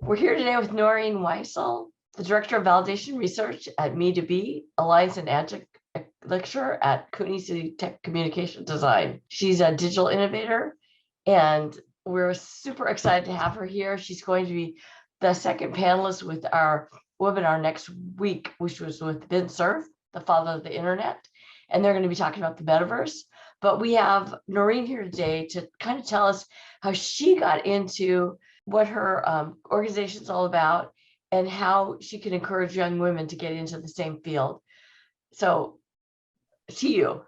We're here today with Noreen Whysel, the Director of Validation Research at Me2B Alliance and Adjunct Lecturer at CUNY City Tech Communication Design. She's a digital innovator, and we're super excited to have her here. She's going to be the second panelist with our webinar next week, which was with Vince Cerf, the father of the internet, and they're going to be talking about the metaverse. But we have Noreen here today to kind of tell us how she got into what her organization is all about and how she can encourage young women to get into the same field. So, to you.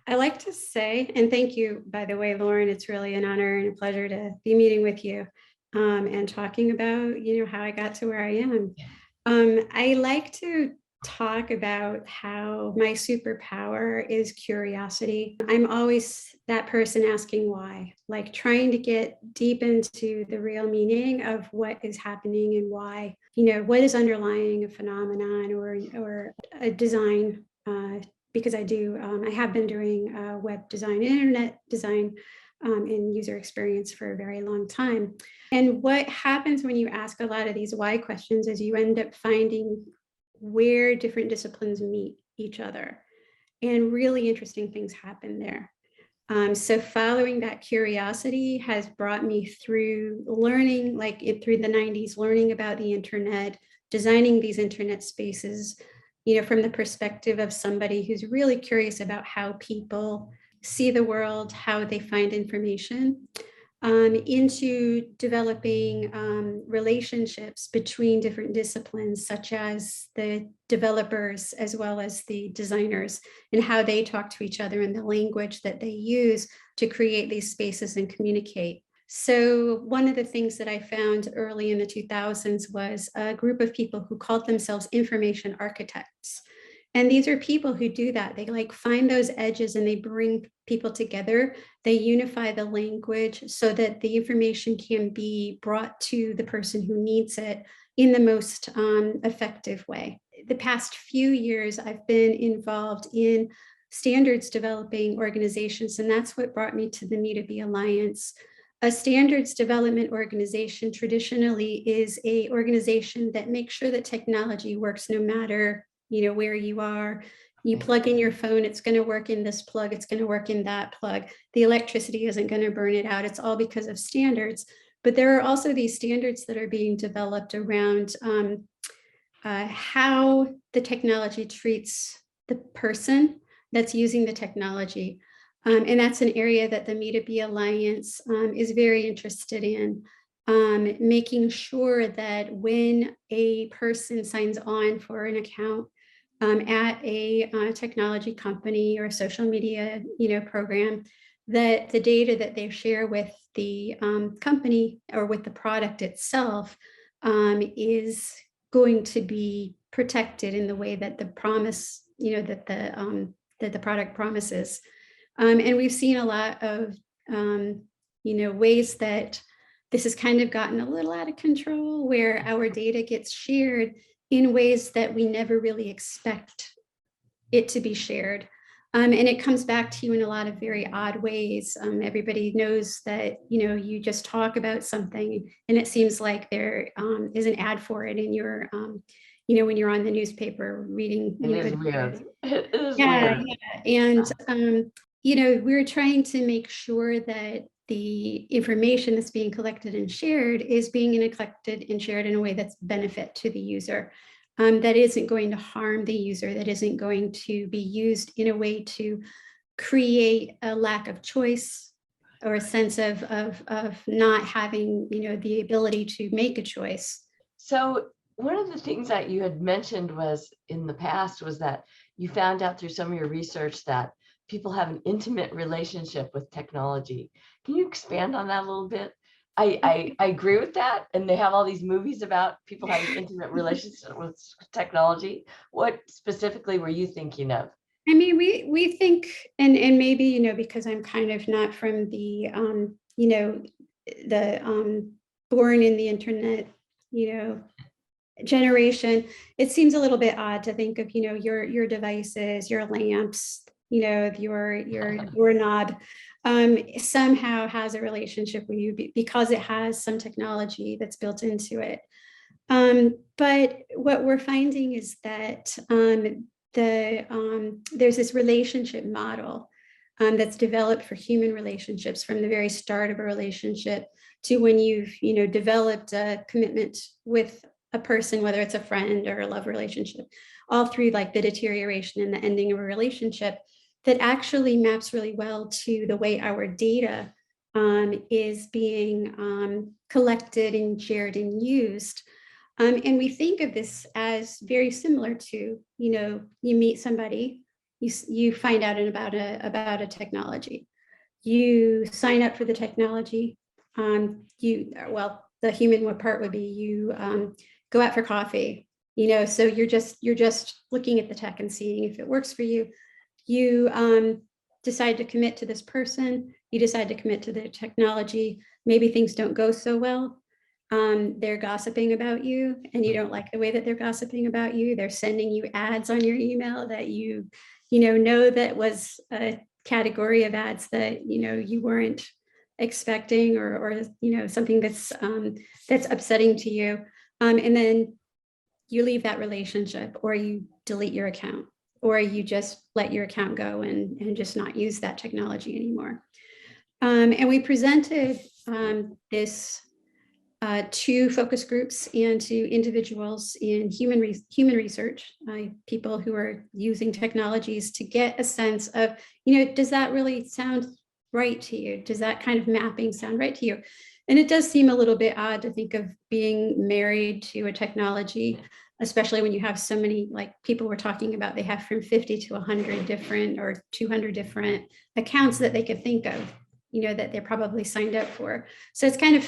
I like to say, and thank you, by the way, Lauren, it's really an honor and a pleasure to be meeting with you and talking about, how I got to where I am. I like to talk about how my superpower is curiosity. I'm always that person asking why, like trying to get deep into the real meaning of what is happening and why, what is underlying a phenomenon or a design, because I have been doing web design and internet design and user experience for a very long time. And what happens when you ask a lot of these why questions is you end up finding where different disciplines meet each other, and really interesting things happen there. So following that curiosity has brought me through learning, through the 90s, learning about the internet, designing these internet spaces, from the perspective of somebody who's really curious about how people see the world, how they find information, into developing relationships between different disciplines, such as the developers as well as the designers, and how they talk to each other and the language that they use to create these spaces and communicate. So one of the things that I found early in the 2000s was a group of people who called themselves information architects. And these are people who do that. They find those edges and they bring people together. They unify the language so that the information can be brought to the person who needs it in the most effective way. The past few years, I've been involved in standards developing organizations, and that's what brought me to the Me2B Alliance. A standards development organization traditionally is an organization that makes sure that technology works no matter where you are. You plug in your phone, it's going to work in this plug, it's going to work in that plug. The electricity isn't going to burn it out. It's all because of standards. But there are also these standards that are being developed around how the technology treats the person that's using the technology. And that's an area that the Me2B Alliance is very interested in. Making sure that when a person signs on for an account at a technology company or a social media program, that the data that they share with the company or with the product itself is going to be protected in the way that the promise, that the product promises. And we've seen a lot of ways that this has kind of gotten a little out of control, where our data gets shared in ways that we never really expect it to be shared. And it comes back to you in a lot of very odd ways. Everybody knows that, you just talk about something and it seems like there is an ad for it in your, when you're on the newspaper reading. It is weird. It is weird. Yeah. And, Yeah. We're trying to make sure that the information that's being collected and shared is being collected and shared in a way that's benefit to the user, that isn't going to harm the user, that isn't going to be used in a way to create a lack of choice or a sense of not having, the ability to make a choice. So one of the things that you had mentioned was in the past was that you found out through some of your research that people have an intimate relationship with technology. Can you expand on that a little bit? I agree with that. And they have all these movies about people having intimate relationships with technology. What specifically were you thinking of? I mean, we think, and maybe, because I'm kind of not from the, born in the internet, generation, it seems a little bit odd to think of, your devices, your lamps, your doorknob, somehow has a relationship with you because it has some technology that's built into it. But what we're finding is that there's this relationship model that's developed for human relationships from the very start of a relationship to when you've developed a commitment with a person, whether it's a friend or a love relationship, all through like the deterioration and the ending of a relationship, that actually maps really well to the way our data is being collected and shared and used. And we think of this as very similar to, you meet somebody, you find out about a technology, you sign up for the technology. The human part would be you go out for coffee, so you're just looking at the tech and seeing if it works for you. You decide to commit to this person, you decide to commit to the technology. Maybe things don't go so well. They're gossiping about you and you don't like the way that they're gossiping about you. They're sending you ads on your email that you know that was a category of ads that you weren't expecting, or something that's upsetting to you. And then you leave that relationship, or you delete your account, or you just let your account go and just not use that technology anymore. And we presented this to focus groups and to individuals in human research, people who are using technologies, to get a sense of, does that really sound right to you? Does that kind of mapping sound right to you? And it does seem a little bit odd to think of being married to a technology, especially when you have so many, like people were talking about, they have from 50 to 100 different or 200 different accounts that they could think of, that they're probably signed up for. So it's kind of,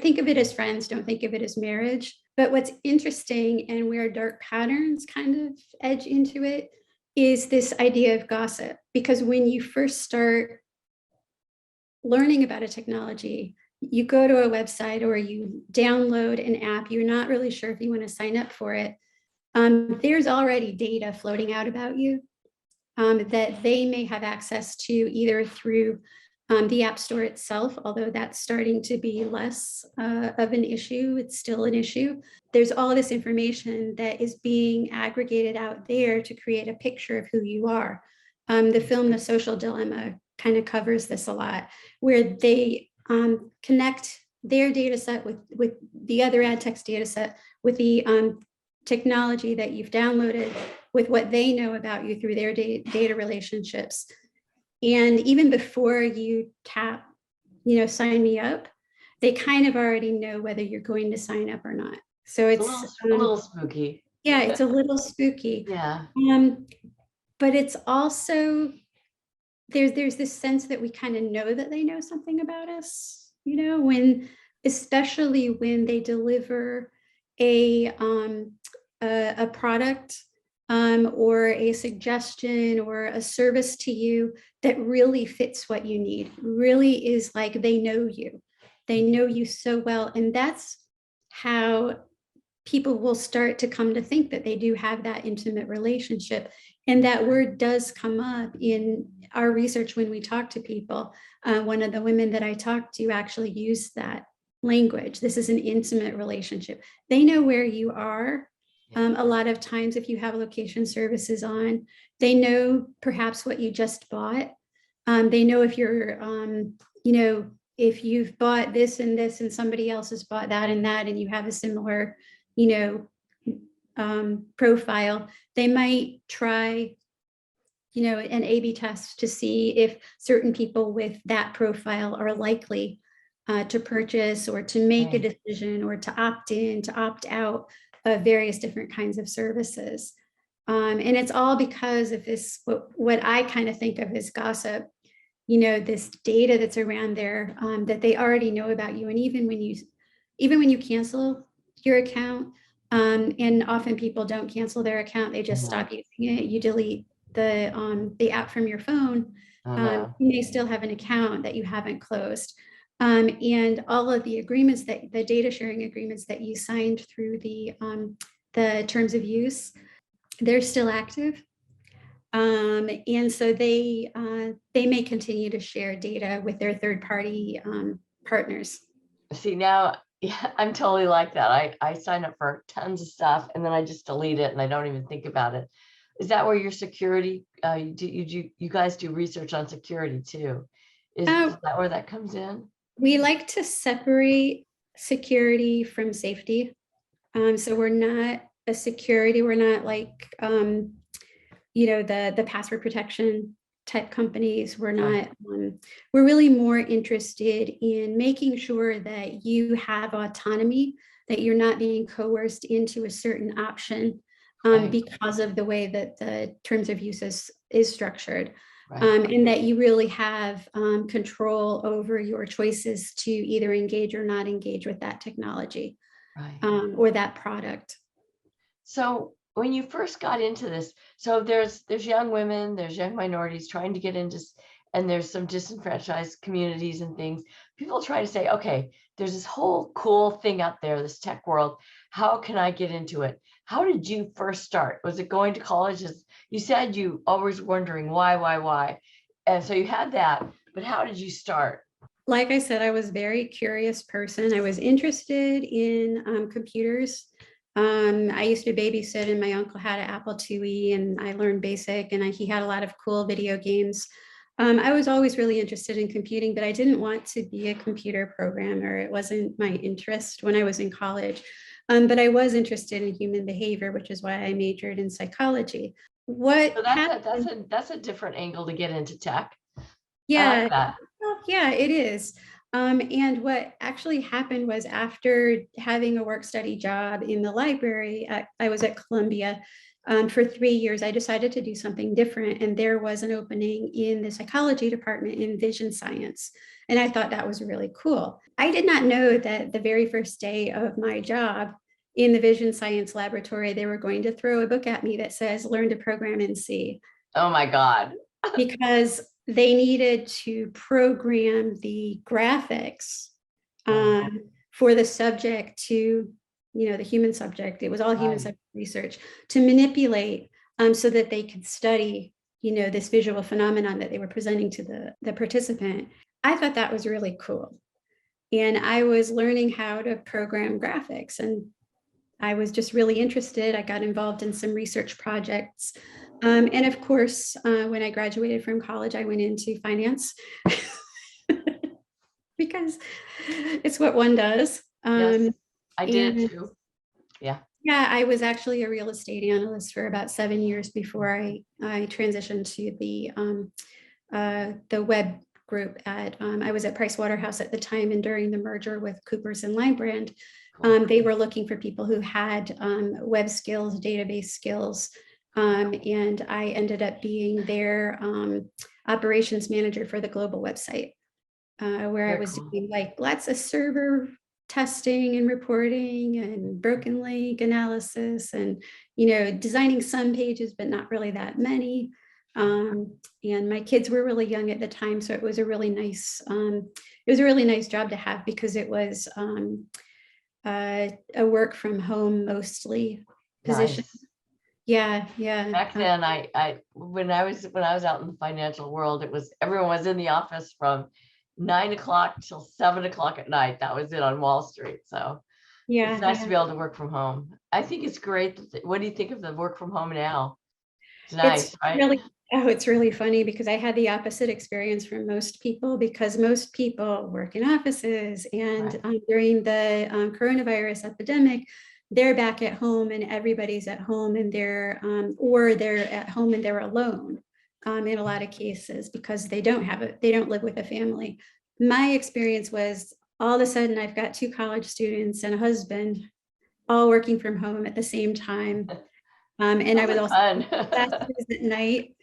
think of it as friends, don't think of it as marriage. But what's interesting, and where dark patterns kind of edge into it, is this idea of gossip. Because when you first start learning about a technology, you go to a website or you download an app, you're not really sure if you want to sign up for it. There's already data floating out about you that they may have access to, either through the App Store itself, although that's starting to be less of an issue. It's still an issue. There's all this information that is being aggregated out there to create a picture of who you are. The film The Social Dilemma kind of covers this a lot, where they connect their data set with the other ad tech's data set, with the technology that you've downloaded, with what they know about you through their data relationships. And even before you tap, sign me up, they kind of already know whether you're going to sign up or not. So it's a little spooky. Yeah, it's a little spooky. Yeah. But it's also, there's this sense that we kind of know that they know something about us, especially when they deliver a product or a suggestion or a service to you that really fits what you need, really is like they know you so well. And that's how people will start to come to think that they do have that intimate relationship. And that word does come up in our research when we talk to people. One of the women that I talked to actually used that language. This is an intimate relationship. They know where you are. A lot of times, if you have location services on, they know perhaps what you just bought. They know if you're, if you've bought this and somebody else has bought that, and you have a similar, profile. They might try, an A/B test to see if certain people with that profile are likely to purchase or to make a decision or to opt in, to opt out of various different kinds of services. And it's all because of this, what I kind of think of as gossip, this data that's around there that they already know about you. And even when you cancel your account, and often people don't cancel their account, they just stop using it. You delete the app from your phone. You may still have an account that you haven't closed. And all of the agreements, the data sharing agreements that you signed through the terms of use, they're still active. And so they may continue to share data with their third-party partners. See, now, yeah, I'm totally like that. I sign up for tons of stuff and then I just delete it and I don't even think about it. Is that where your security, you guys do research on security too? Is that where that comes in? We like to separate security from safety. So we're not a security, we're not like, the password protection type companies. We're not, we're really more interested in making sure that you have autonomy, that you're not being coerced into a certain option because of the way that the terms of use is structured. And that you really have control over your choices to either engage or not engage with that technology or that product. So when you first got into this, so there's young women, there's young minorities trying to get into, and there's some disenfranchised communities and things. People try to say, okay, there's this whole cool thing out there, this tech world. How can I get into it? How did you first start? Was it going to college? As you said, you always wondering why? And so you had that, but how did you start? Like I said, I was a very curious person. I was interested in computers. I used to babysit and my uncle had an Apple IIe and I learned BASIC and he had a lot of cool video games. I was always really interested in computing, but I didn't want to be a computer programmer. It wasn't my interest when I was in college. But I was interested in human behavior, which is why I majored in psychology. So that's a different angle to get into tech. Yeah, I like that. well, yeah, it is. And what actually happened was after having a work study job in the library, I was at Columbia for 3 years. I decided to do something different. And there was an opening in the psychology department in vision science. And I thought that was really cool. I did not know that the very first day of my job in the vision science laboratory, they were going to throw a book at me that says, learn to program in C. Oh my God. Because they needed to program the graphics for the subject to, the human subject. It was all human subject research to manipulate so that they could study, this visual phenomenon that they were presenting to the participant. I thought that was really cool. And I was learning how to program graphics and I was just really interested. I got involved in some research projects. And of course, when I graduated from college, I went into finance because it's what one does. Yes, I did too. Yeah. Yeah, I was actually a real estate analyst for about 7 years before I transitioned to the web group at, I was at Price Waterhouse at the time, and during the merger with Coopers and Linebrand, they were looking for people who had web skills, database skills, and I ended up being their operations manager for the global website, where I was doing like lots of server testing and reporting and broken link analysis and, designing some pages, but not really that many. And my kids were really young at the time, so it was a really nice, job to have because it was a work from home mostly position. Nice. Yeah. Back then, when I was out in the financial world, everyone was in the office from 9 o'clock till 7 o'clock at night. That was it on Wall Street. So it's nice to be able to work from home. I think it's great. What do you think of the work from home now? It's nice, right? It's really funny because I had the opposite experience from most people because most people work in offices and during the coronavirus epidemic, they're back at home and everybody's at home and or they're at home and they're alone in a lot of cases because they don't live with a family. My experience was all of a sudden I've got 2 college students and a husband all working from home at the same time. And I was also classes at night.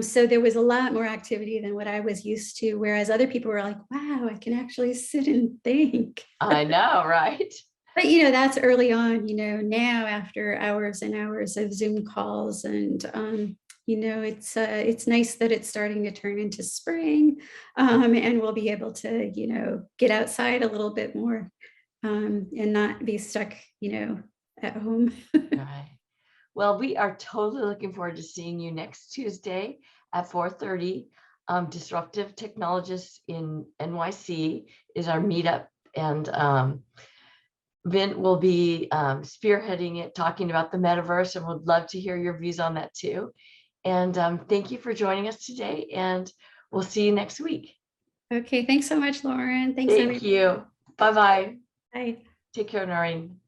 So there was a lot more activity than what I was used to, whereas other people were like, wow, I can actually sit and think. I know, right? But, that's early on, now after hours and hours of Zoom calls and, it's nice that it's starting to turn into spring and we'll be able to, get outside a little bit more and not be stuck, at home. Right. Well, we are totally looking forward to seeing you next Tuesday at 4:30. Disruptive Technologists in NYC is our meetup, and Vint will be spearheading it, talking about the metaverse, and would love to hear your views on that too. And thank you for joining us today, and we'll see you next week. Okay, thanks so much, Lauren. Thanks, Thank you. Bye-bye. Bye. Take care, Noreen.